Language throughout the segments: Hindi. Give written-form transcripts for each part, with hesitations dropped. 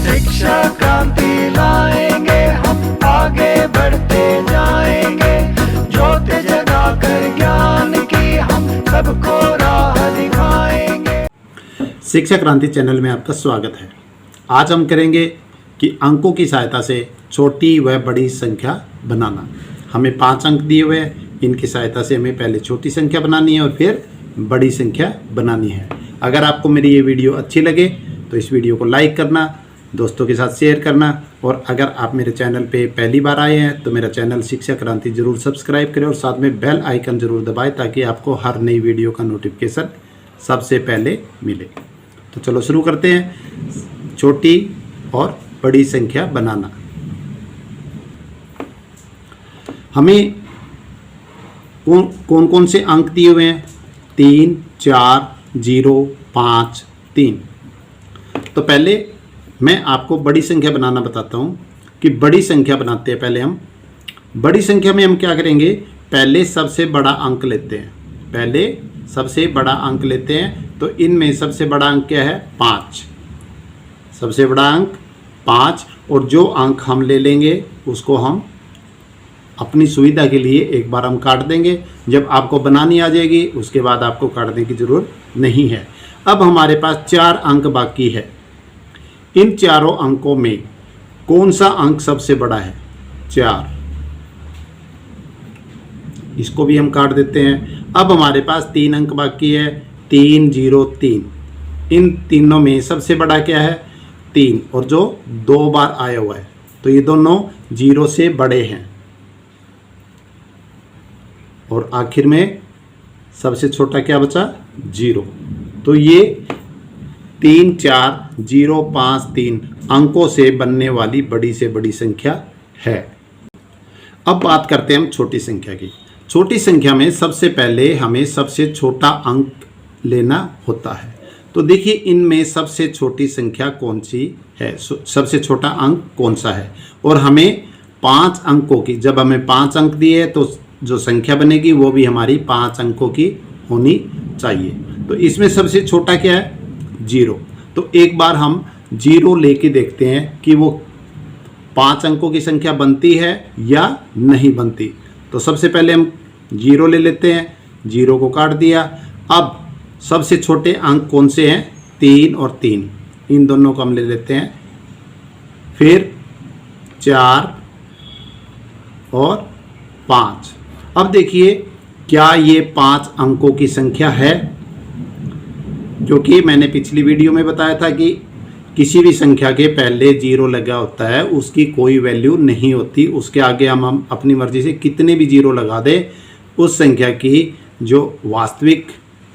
शिक्षा क्रांति लाएंगे हम, आगे बढ़ते जाएंगे। ज्योति जगाकर ज्ञान की हम सबको राह दिखाएंगे। शिक्षा क्रांति चैनल में आपका स्वागत है। आज हम करेंगे कि अंकों की सहायता से छोटी व बड़ी संख्या बनाना। हमें 5 अंक दिए हुए हैं, इनकी सहायता से हमें पहले छोटी संख्या बनानी है और फिर बड़ी संख्या बनानी है। अगर आपको मेरी ये वीडियो अच्छी लगे तो इस वीडियो को लाइक करना, दोस्तों के साथ शेयर करना, और अगर आप मेरे चैनल पे पहली बार आए हैं तो मेरा चैनल शिक्षा क्रांति जरूर सब्सक्राइब करें और साथ में बेल आइकन जरूर दबाएं ताकि आपको हर नई वीडियो का नोटिफिकेशन सबसे पहले मिले। तो चलो शुरू करते हैं छोटी और बड़ी संख्या बनाना। हमें कौन कौन से अंक दिए हुए हैं? 3, 4, 0, 5, 3। तो पहले मैं आपको बड़ी संख्या बनाना बताता हूँ कि बड़ी संख्या बनाते हैं। पहले हम बड़ी संख्या में हम क्या करेंगे, पहले सबसे बड़ा अंक लेते हैं। पहले सबसे बड़ा अंक लेते हैं, तो इनमें सबसे बड़ा अंक क्या है? 5। सबसे बड़ा अंक 5, और जो अंक हम ले लेंगे उसको हम अपनी सुविधा के लिए एक बार हम काट देंगे। जब आपको बनानी आ जाएगी उसके बाद आपको काटने की ज़रूरत नहीं है। अब हमारे पास 4 अंक बाकी है। इन चारों अंकों में कौन सा अंक सबसे बड़ा है? 4। इसको भी हम काट देते हैं। अब हमारे पास 3 अंक बाकी है, 3, 0, 3। इन तीनों में सबसे बड़ा क्या है? 3, और जो 2 बार आया हुआ है, तो ये दोनों 0 से बड़े हैं। और आखिर में सबसे छोटा क्या बचा? 0। तो ये 3, 4, 0, 5, 3 अंकों से बनने वाली बड़ी से बड़ी संख्या है। अब बात करते हैं हम छोटी संख्या की। छोटी संख्या में सबसे पहले हमें सबसे छोटा अंक लेना होता है। तो देखिए इनमें सबसे छोटी संख्या कौन सी है, सबसे छोटा अंक कौन सा है। और हमें 5 अंकों की, जब हमें 5 अंक दिए तो जो संख्या बनेगी वो भी हमारी 5 अंकों की होनी चाहिए। तो इसमें सबसे छोटा क्या है? 0। तो एक बार हम 0 लेके देखते हैं कि वो 5 अंकों की संख्या बनती है या नहीं बनती। तो सबसे पहले हम 0 ले लेते हैं, 0 को काट दिया। अब सबसे छोटे अंक कौन से हैं? 3 और 3, इन दोनों को हम ले लेते हैं। फिर 4 और 5। अब देखिए क्या ये 5 अंकों की संख्या है? क्योंकि मैंने पिछली वीडियो में बताया था कि किसी भी संख्या के पहले 0 लगा होता है उसकी कोई वैल्यू नहीं होती। उसके आगे हम अपनी मर्जी से कितने भी 0 लगा दें, उस संख्या की जो वास्तविक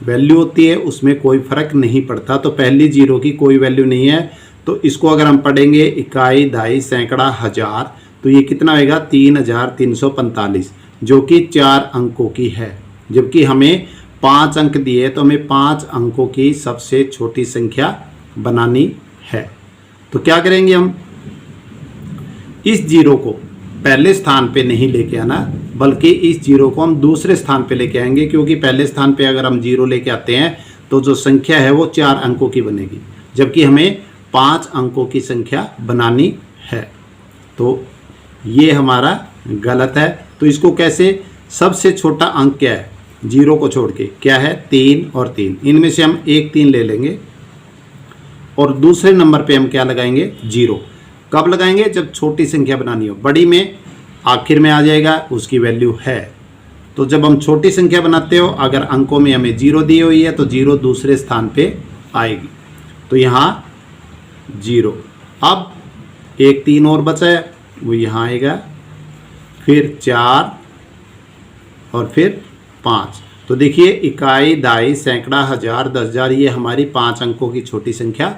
वैल्यू होती है उसमें कोई फर्क नहीं पड़ता। तो पहली 0 की कोई वैल्यू नहीं है। तो इसको अगर हम पढ़ेंगे इकाई, दहाई, सैकड़ा, हजार, तो ये कितना होगा? 3345, जो कि 4 अंकों की है। जबकि हमें 5 अंक दिए तो हमें 5 अंकों की सबसे छोटी संख्या बनानी है। तो क्या करेंगे, हम इस 0 को पहले स्थान पे नहीं लेके आना, बल्कि इस 0 को हम दूसरे स्थान पे लेके आएंगे। क्योंकि पहले स्थान पे अगर हम 0 लेके आते हैं तो जो संख्या है वो 4 अंकों की बनेगी, जबकि हमें 5 अंकों की संख्या बनानी है। तो ये हमारा गलत है। तो इसको कैसे, सबसे छोटा अंक क्या है 0 को छोड़ के? क्या है? 3 और 3। इनमें से हम एक 3 ले लेंगे और दूसरे नंबर पे हम क्या लगाएंगे? 0। कब लगाएंगे? जब छोटी संख्या बनानी हो। बड़ी में आखिर में आ जाएगा, उसकी वैल्यू है। तो जब हम छोटी संख्या बनाते हो, अगर अंकों में हमें 0 दी हुई है तो 0 दूसरे स्थान पे आएगी। तो यहाँ 0। अब एक 3 और बचा है, वो यहाँ आएगा। फिर 4 और फिर 5। तो देखिए इकाई, दहाई, सैकड़ा, हजार, 10,000, ये हमारी 5 अंकों की छोटी संख्या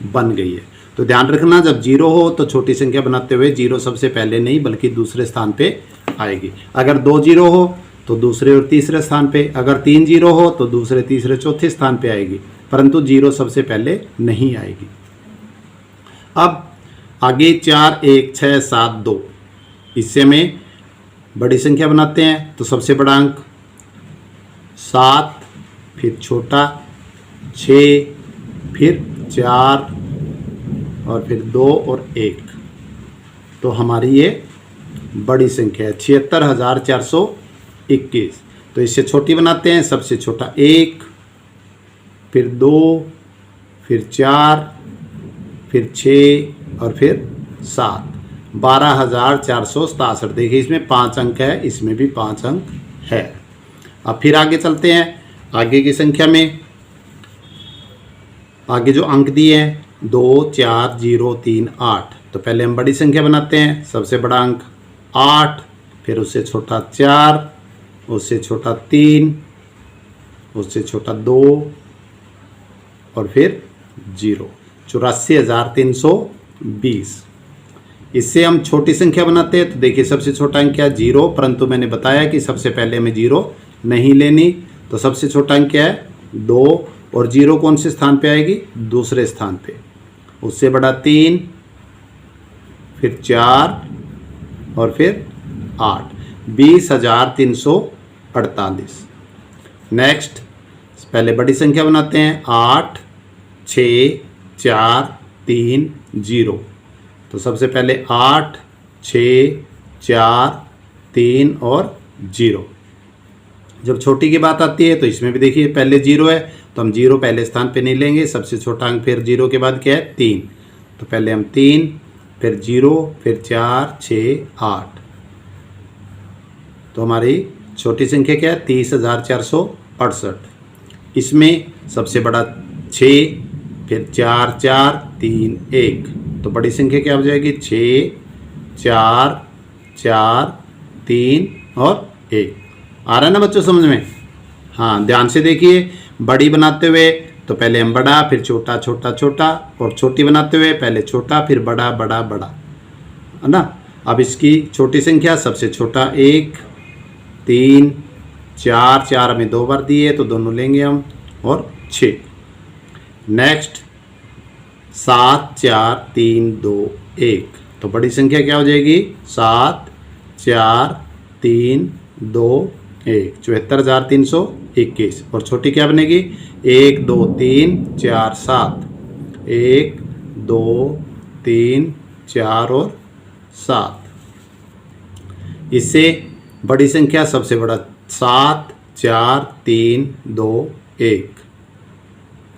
बन गई है। तो ध्यान रखना, जब 0 हो तो छोटी संख्या बनाते हुए 0 सबसे पहले नहीं बल्कि दूसरे स्थान पे आएगी। अगर 2 0 हो तो दूसरे और तीसरे स्थान पे, अगर 3 0 हो तो दूसरे, तीसरे, चौथे स्थान पे आएगी, परंतु 0 सबसे पहले नहीं आएगी। अब आगे 4, 1, 6, 7, 2, इससे में बड़ी संख्या बनाते हैं। तो सबसे बड़ा अंक 7, फिर छोटा 6, फिर 4 और फिर 2 और 1। तो हमारी ये बड़ी संख्या है 76,421। तो इससे छोटी बनाते हैं। सबसे छोटा 1, फिर 2, फिर 4, फिर 6 और फिर 7। 12,467। देखिए इसमें 5 अंक है, इसमें भी 5 अंक है। अब फिर आगे चलते हैं। आगे की संख्या में आगे जो अंक दिए हैं 2, 4, 0, 3, 8। तो पहले हम बड़ी संख्या बनाते हैं। सबसे बड़ा अंक 8, फिर उससे छोटा 4, उससे छोटा 3, उससे छोटा 2 और फिर 0। 84,320। इससे हम छोटी संख्या बनाते हैं। तो देखिए सबसे छोटा अंक क्या है 0, परंतु मैंने बताया कि सबसे पहले हमें 0 नहीं लेनी। तो सबसे छोटा अंक क्या है 2 और 0 कौन से स्थान पे आएगी, दूसरे स्थान पे। उससे बड़ा 3, फिर 4 और फिर 8। 20,348। नेक्स्ट पहले बड़ी संख्या बनाते हैं 8, 6, 4, 3, 0। तो सबसे पहले 8, 6, 4, 3 और 0। जब छोटी की बात आती है तो इसमें भी देखिए पहले 0 है, तो हम 0 पहले स्थान पे नहीं लेंगे। सबसे छोटा अंक फिर 0 के बाद क्या है 3। तो पहले हम 3, फिर 0, फिर 4, 6, 8। तो हमारी छोटी संख्या क्या है 30,468। इसमें सबसे बड़ा 6, फिर 4, 4, 3, 1। तो बड़ी संख्या क्या हो जाएगी 6, 4, 4, 3 और 1। आ रहा है ना बच्चों समझ में? हाँ, ध्यान से देखिए। बड़ी बनाते हुए तो पहले हम बड़ा, फिर छोटा, छोटा, छोटा, और छोटी बनाते हुए पहले छोटा, फिर बड़ा, बड़ा, बड़ा, है ना। अब इसकी छोटी संख्या सबसे छोटा 1, 3, 4, 4 हमें 2 बार दिए तो दोनों लेंगे हम, और 6। नेक्स्ट 7, 4, 3, 2, 1। तो बड़ी संख्या क्या हो जाएगी 7, 4, 3, 2, 1। 74,321। और छोटी क्या बनेगी 1, 2, 3, 4, 7। 1, 2, 3, 4 और 7। इससे बड़ी संख्या सबसे बड़ा 7, 4, 3, 2, 1।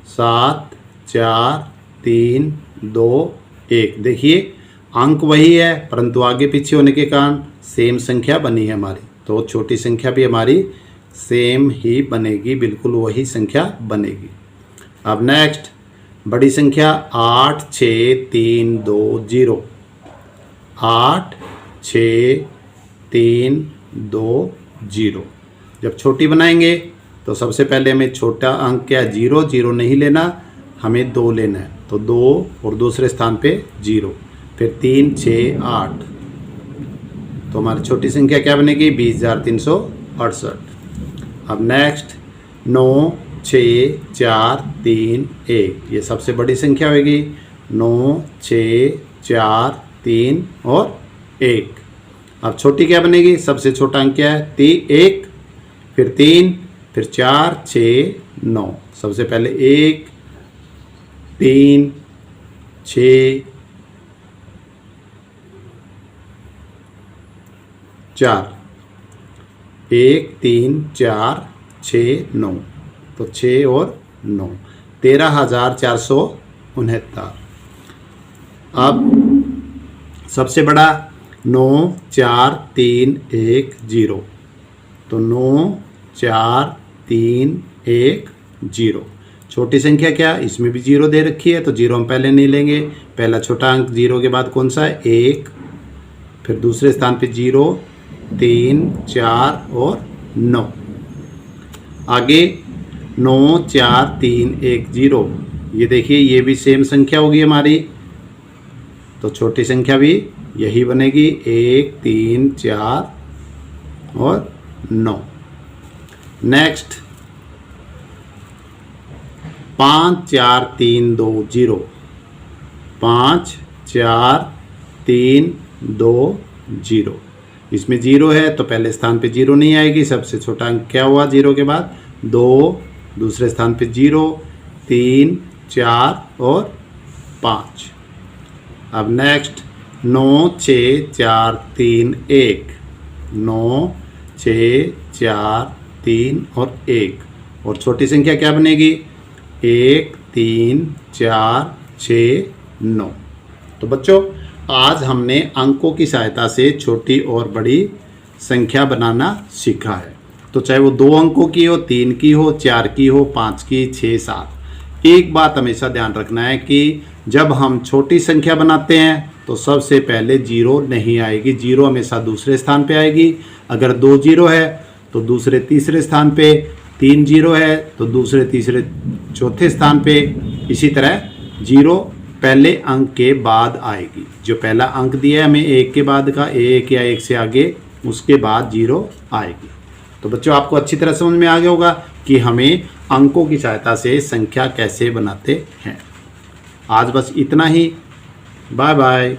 7, 4, 3, 2, 1। देखिए अंक वही है, परंतु आगे पीछे होने के कारण सेम संख्या बनी है हमारी। तो छोटी संख्या भी हमारी सेम ही बनेगी, बिल्कुल वही संख्या बनेगी। अब नेक्स्ट बड़ी संख्या 8, 6, 3, 2, 0। 8, 6, 3, 2, 0। जब छोटी बनाएंगे तो सबसे पहले हमें छोटा अंक क्या 0, 0 नहीं लेना, हमें 2 लेना है। तो 2 और दूसरे स्थान पे 0, फिर 3, 6, 8। तो हमारी छोटी संख्या क्या बनेगी 20,368। अब नेक्स्ट 9, 6, 4, 3, 1। ये सबसे बड़ी संख्या होगी 9, 6, 4, 3 और 1। अब छोटी क्या बनेगी, सबसे छोटा अंक क्या है 1, फिर 3, फिर 4, 6, 9। सबसे पहले 1, 3, 6, 4। 1, 3, 4, 6, 9। तो 6 और 9 13,469। अब सबसे बड़ा 9, 4, 3, 1, 0। तो 9, 4, 3, 1, 0। छोटी संख्या क्या, इसमें भी 0 दे रखी है, तो 0 हम पहले नहीं लेंगे। पहला छोटा अंक 0 के बाद कौन सा है 1, फिर दूसरे स्थान पे 0, 3, 4 और 9। आगे 9, 4, 3, 1, 0। ये देखिए ये भी सेम संख्या होगी हमारी, तो छोटी संख्या भी यही बनेगी 1, 3, 4 और 9। नेक्स्ट 5, 4, 3, 2, 0। 5, 4, 3, 2, 0। इसमें 0 है तो पहले स्थान पे 0 नहीं आएगी। सबसे छोटा अंक क्या हुआ 0 के बाद 2, दूसरे स्थान पे 0, 3, 4 और 5। अब नेक्स्ट 9 6 4 3 1, 9 6 4 3 और 1, और छोटी संख्या क्या बनेगी 1 3 4 6 9। तो बच्चों आज हमने अंकों की सहायता से छोटी और बड़ी संख्या बनाना सीखा है। तो चाहे वो 2 अंकों की हो, 3 की हो, 4 की हो, 5 की, 6 7। एक बात हमेशा ध्यान रखना है कि जब हम छोटी संख्या बनाते हैं तो सबसे पहले 0 नहीं आएगी, 0 हमेशा दूसरे स्थान पे आएगी। अगर 2 0 है तो दूसरे तीसरे स्थान पे, 3 0 है तो दूसरे तीसरे चौथे स्थान पे। इसी तरह 0 पहले अंक के बाद आएगी। जो पहला अंक दिया है हमें 1 के बाद का, 1 या 1 से आगे, उसके बाद 0 आएगी। तो बच्चों आपको अच्छी तरह समझ में आ गया होगा कि हमें अंकों की सहायता से संख्या कैसे बनाते हैं। आज बस इतना ही। Bye bye.